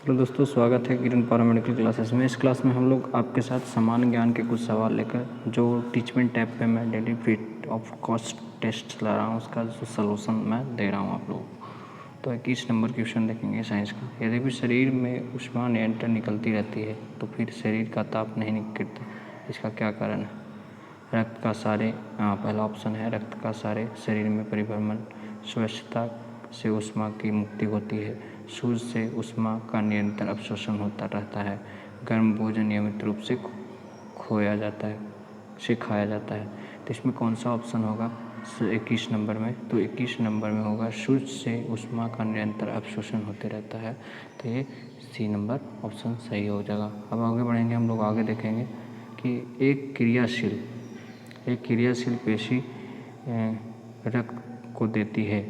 Hello दोस्तों, स्वागत है किरण पैरामेडिकल क्लासेस में। इस क्लास में हम लोग आपके साथ सामान्य ज्ञान के कुछ सवाल लेकर जो टीचमेंट टैब पे मैं daily free of cost test ला रहा हूँ, उसका जो सलूशन मैं दे रहा हूँ आप लोगों को। तो 21 नंबर क्वेश्चन देखेंगे साइंस का। यदि भी शरीर में ऊष्मा निरंतर निकलती रहती है तो फिर शरीर का ताप नहीं गिरता, इसका क्या कारण है? रक्त का सारे पहला ऑप्शन है, रक्त का सारे शरीर में परिभ्रमण, स्वच्छता से ऊष्मा की मुक्ति होती है, सूर्य से ऊष्मा का निरंतर अवशोषण होता रहता है, गर्म भोजन नियमित रूप से खाया जाता है। तो इसमें कौन सा ऑप्शन होगा 21 नंबर में? तो 21 नंबर में होगा सूर्य से ऊष्मा का निरंतर अवशोषण होते रहता है। तो ये सी नंबर ऑप्शन सही हो जाएगा। अब आगे बढ़ेंगे, हम लोग आगे देखेंगे कि एक क्रियाशील पेशी रक्त को देती है,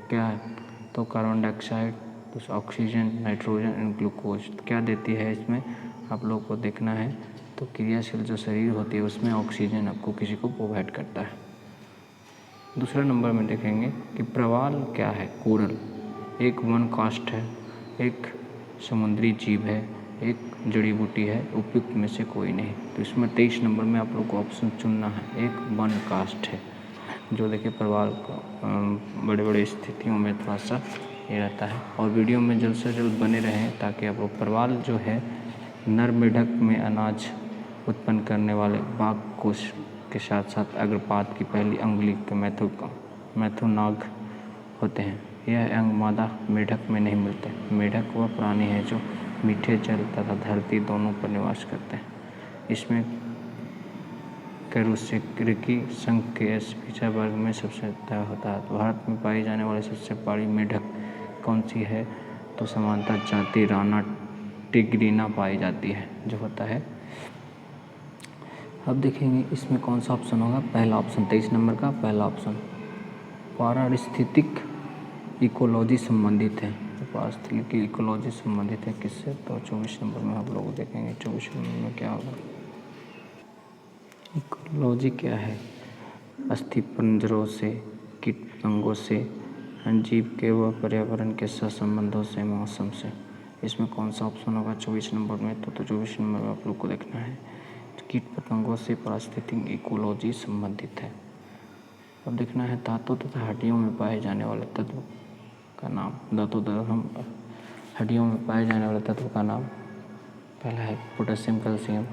क्या है? तो कार्बन डाइऑक्साइड, तो ऑक्सीजन, नाइट्रोजन एंड ग्लूकोज। क्या देती है इसमें आप लोग को देखना है। तो क्रियाशील जो शरीर होती है उसमें ऑक्सीजन आपको किसी को प्रोवाइड करता है। दूसरा नंबर में देखेंगे कि प्रवाल क्या है? कोरल एक वन कास्ट है, एक समुद्री जीव है, एक जड़ी बूटी है, उपयुक्त में से कोई नहीं। तो इसमें 23 नंबर में आप लोग को ऑप्शन चुनना है। एक वन कास्ट है, जो देखिए प्रवाल को बड़े बड़े स्थितियों में थोड़ा सा ये रहता है। और वीडियो में जल्द से जल्द बने रहें ताकि आप लोग प्रवाल जो है नर मेढक में अनाज उत्पन्न करने वाले बाघ कोश के साथ साथ अग्रपाद की पहली अंगुली के मैथुनाग होते हैं। यह अंग मादा मेढक में नहीं मिलते। मेढक वह प्राणी है जो मीठे जल तथा धरती दोनों पर निवास करते हैं। इसमें कशेरुकी संघ के पिछा वर्ग में सबसे तय होता है। भारत में पाई जाने वाली सबसे बड़ी मेढक कौन सी है? तो समांतर जाति राना टिग्रिना पाई जाती है, जो होता है। अब देखेंगे इसमें कौन सा ऑप्शन होगा। पहला ऑप्शन 23 नंबर का पहला ऑप्शन पारिस्थितिक इकोलॉजी संबंधित है। तो पारिस्थितिक इकोलॉजी संबंधित है किससे? तो 24 नंबर में आप लोग देखेंगे 24 नंबर में क्या होगा। इकोलॉजी क्या है? अस्थिपंजरों से, कीट पतंगों से, जीव के व पर्यावरण के सहसंबंधों से, मौसम से। इसमें कौन सा ऑप्शन होगा 24 नंबर में? तो 24 नंबर में आप लोग को देखना है कीट पतंगों से पारिस्थितिक इकोलॉजी संबंधित है। अब देखना है दांतों तथा हड्डियों में पाए जाने वाले तत्व का नाम। दांतों तथा हड्डियों में पाए जाने वाले तत्व का नाम। पहला है potassium, calcium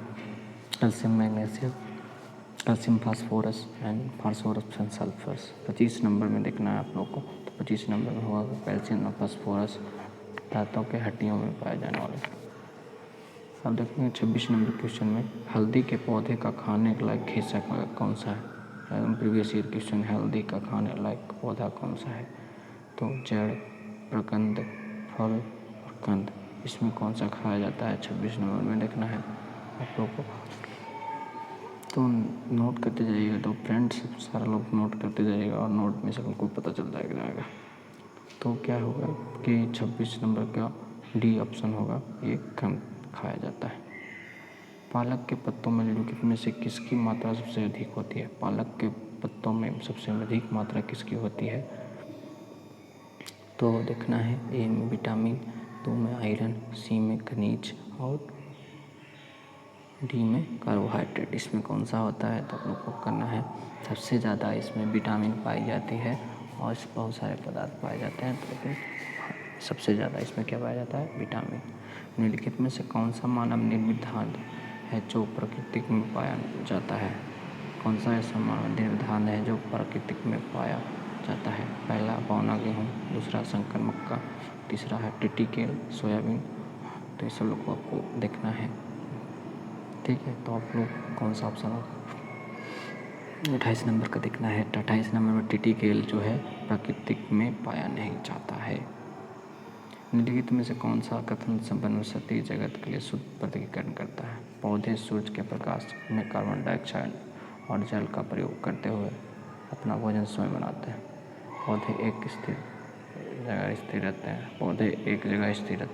magnesium, calcium phosphorus and phosphorus and sulphurs. 25 number में देखना है आप लोग को। तो 25 नंबर में होगा कैल्शियम और फास्फोरस, दांतों के हड्डियों में पाए जाने वाले। अब देखेंगे 26 नंबर क्वेश्चन में हल्दी के पौधे का खाने लायक हिस्सा कौन सा है? प्रीवियस ईयर क्वेश्चन, हल्दी का खाने लायक पौधा कौन सा है? तो जड़, प्रकंद, फल और कंद। इसमें कौन सा खाया जाता है 26 नंबर में देखना है आप लोग को। तो नोट करते जाइएगा। तो फ्रेंड्स सारा लोग नोट करते जाइएगा और नोट में से हमको पता चल जाएगा। तो क्या होगा कि 26 नंबर का डी ऑप्शन होगा, ये कंद खाया जाता है। पालक के पत्तों में निम्नलिखित में से किसकी मात्रा सबसे अधिक होती है? पालक के पत्तों में सबसे अधिक मात्रा किसकी होती है? तो देखना है ए में विटामिन, 2 में आयरन, सी में खनिज और डी में कार्बोहाइड्रेट। इसमें कौन सा होता है? तो आप लोग को करना है सबसे ज़्यादा इसमें विटामिन पाई जाती है और बहुत सारे पदार्थ पाए जाते हैं, तो लेकिन सबसे ज़्यादा इसमें क्या पाया जाता है? विटामिन। निम्नलिखित में से कौन सा मानव निर्मित धातु है जो प्राकृतिक में पाया जाता है? कौन सा ऐसा मानव निर्मित धातु है जो प्राकृतिक में पाया जाता है? पहला बौना गेहूँ, दूसरा संकर मक्का, तीसरा है टिटिकेल सोयाबीन। तो ये सब लोग को आपको देखना है, ठीक है। तो आप लोग कौन सा ऑप्शन होगा 28 नंबर का देखना है। 28 नंबर में टिटिकेल जो है प्राकृतिक में पाया नहीं जाता है। निम्नलिखित में से कौन सा कथन वनस्पति जगत के लिए शुद्ध प्रतिकीकरण करता है? पौधे सूर्य के प्रकाश में कार्बन डाइऑक्साइड और जल का प्रयोग करते हुए अपना भोजन स्वयं बनाते हैं। पौधे एक जगह स्थिर रहते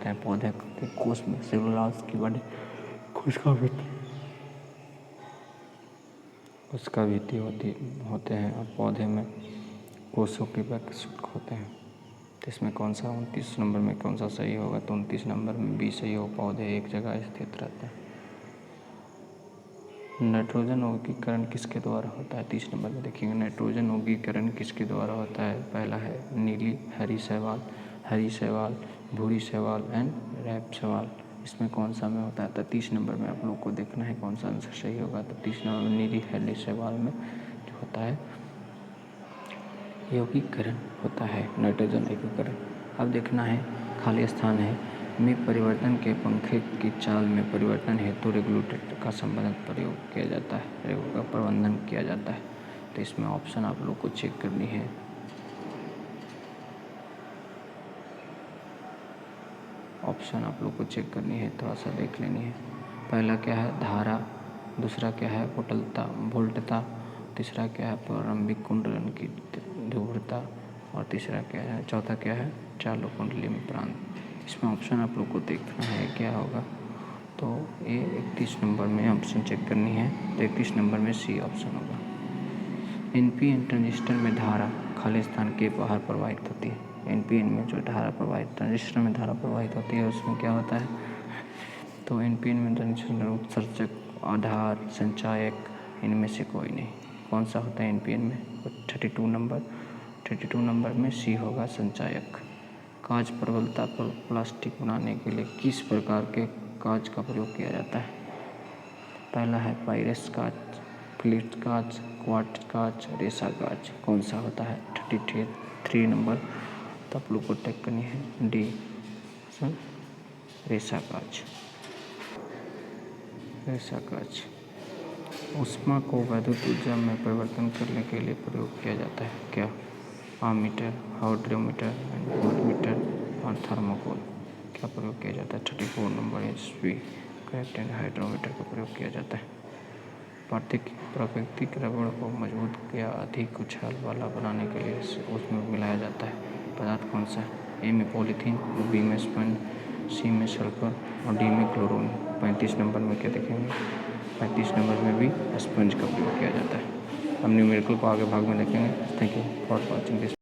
हैं। पौधे के कोश में सेलुलोज की बड़ी उसका भीति होते हैं और पौधे में कोशों के वृक्क होते हैं। तो इसमें कौन सा 29 नंबर में कौन सा सही होगा? तो 29 नंबर में बी सही हो, पौधे एक जगह स्थित रहते हैं। नाइट्रोजन वर्गीकरण किसके द्वारा होता है? 30 नंबर में देखिएगा, नाइट्रोजन वर्गीकरण किसके द्वारा होता है? पहला है नीली हरी शैवाल, भूरी शैवाल एंड रैप शैवाल। इसमें कौन सा में होता है? तो 30 नंबर में आप लोग को देखना है कौन सा आंसर सही होगा। तो 30 नंबर में नीली हरी शैवाल में जो होता है यौगिकरण होता है, नाइट्रोजन यौगिकरण। अब देखना है खाली स्थान है में परिवर्तन के पंखे की चाल में परिवर्तन हेतु रेगुलेटर का संबंधित प्रयोग किया जाता है, का प्रबंधन किया जाता है। तो इसमें ऑप्शन आप लोग को चेक करनी है। ऑप्शन आप लोग को चेक करनी है, थोड़ा सा देख लेनी है। पहला क्या है? धारा। दूसरा क्या है? वोल्टता। तीसरा क्या है? प्रारंभिक कुंडलन की तीव्रता। और तीसरा क्या है? चौथा क्या है? चालू कुंडली में प्रांत। इसमें ऑप्शन आप लोग को देखना है क्या होगा। तो ये 31 नंबर में ऑप्शन चेक करनी है। तो 31 नंबर में सी ऑप्शन होगा। एनपीएन ट्रांजिस्टर में धारा खाली स्थान के बाहर प्रवाहित होती है। एनपीएन में जो धारा प्रवाहित ट्रांजिस्टर में धारा प्रवाहित होती है उसमें क्या होता है? तो एनपीएन में ट्रांजिस्टर उत्सर्जक, आधार, संचायक, इनमें से कोई नहीं। कौन सा होता है एनपीएन में? 32 नंबर में सी होगा, संचायक। कांच प्रबलता पर प्लास्टिक बनाने के लिए किस प्रकार के कांच का प्रयोग किया जाता है? पहला है पाइरेक्स कांच, फ्लिट कांच, क्वार्ट्ज कांच, रेसा कांच। कौन सा होता है? 33 नंबर। तो आप लोग को टेक करनी है डी, रेसा कांच। ऊष्मा को वैद्युत ऊर्जा में परिवर्तन करने के लिए प्रयोग किया जाता है क्या? आमीटर, हाइड्रोमीटर, वोल्टमीटर और थर्मोकोल। क्या प्रयोग किया जाता है? 34 number HP correct and hydrometer का प्रयोग किया जाता है। प्राकृतिक रबड़ को मजबूत या अधिक उछाल वाला बनाने के लिए उसमें मिलाया जाता है पदार्थ कौन सा है? ए में पॉलीथीन, बी में स्पंज, सी में सल्फर और डी में क्लोरीन। 35 नंबर में क्या देखेंगे? 35 नंबर में भी स्पंज का प्रयोग किया जाता है। हम न्यूमेरिकल को आगे भाग में देखेंगे। Thank you for watching this.